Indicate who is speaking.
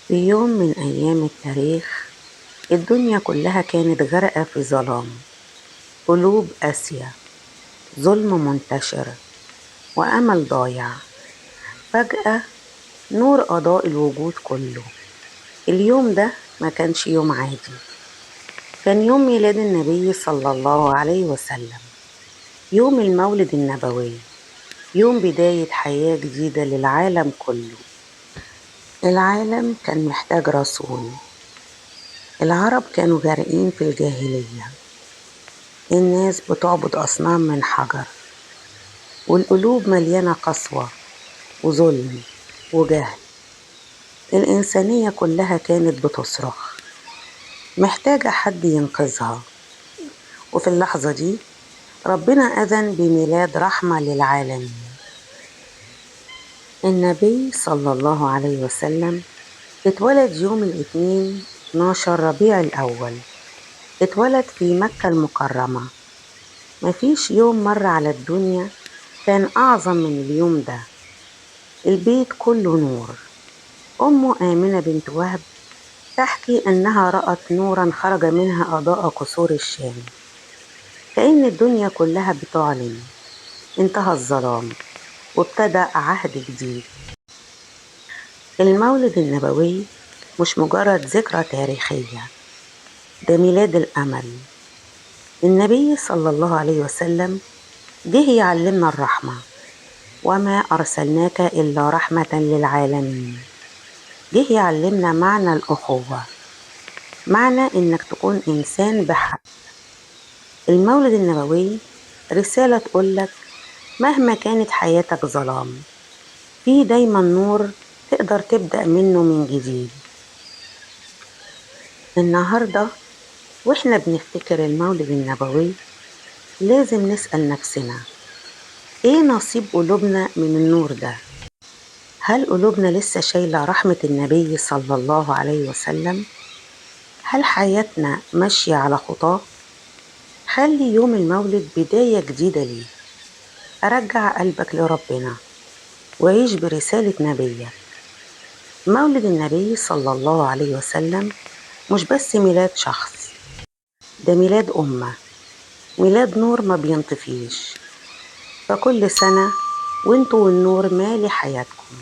Speaker 1: في يوم من أيام التاريخ الدنيا كلها كانت غرقة في ظلام، قلوب قاسية، ظلم منتشر، وأمل ضايع. فجأة نور أضاء الوجود كله. اليوم ده ما كانش يوم عادي، كان يوم ميلاد النبي صلى الله عليه وسلم، يوم المولد النبوي، يوم بداية حياة جديدة للعالم كله. العالم كان محتاج رسول. العرب كانوا غارقين في الجاهلية، الناس بتعبد أصنام من حجر، والقلوب مليانة قسوة وظلم وجهل. الإنسانية كلها كانت بتصرخ، محتاجة حد ينقذها. وفي اللحظة دي ربنا أذن بميلاد رحمة للعالمين. النبي صلى الله عليه وسلم اتولد يوم الاثنين 12 ربيع الأول، اتولد في مكة المكرمة. مفيش يوم مر على الدنيا كان أعظم من اليوم ده. البيت كله نور. أمه آمنة بنت وهب تحكي أنها رأت نورا خرج منها أضاء قصور الشام، كأن الدنيا كلها بتعلن انتهى الظلام وابتدأ عهد جديد. المولد النبوي مش مجرد ذكرى تاريخية، ده ميلاد الأمل. النبي صلى الله عليه وسلم جه يعلمنا الرحمة، وما أرسلناك إلا رحمة للعالمين. جه يعلمنا معنى الأخوة، معنى إنك تكون إنسان بحق. المولد النبوي رسالة تقولك مهما كانت حياتك ظلام، في دايما نور تقدر تبدأ منه من جديد. النهاردة وإحنا بنفتكر المولد النبوي لازم نسأل نفسنا، إيه نصيب قلوبنا من النور ده؟ هل قلوبنا لسه شايلة رحمة النبي صلى الله عليه وسلم؟ هل حياتنا ماشية على خطاه؟ خلي يوم المولد بداية جديدة ليك. أرجع قلبك لربنا وعيش برسالة نبيك. مولد النبي صلى الله عليه وسلم مش بس ميلاد شخص، ده ميلاد أمة، ميلاد نور ما بينطفيش. فكل سنة وانتوا والنور مالي حياتكم.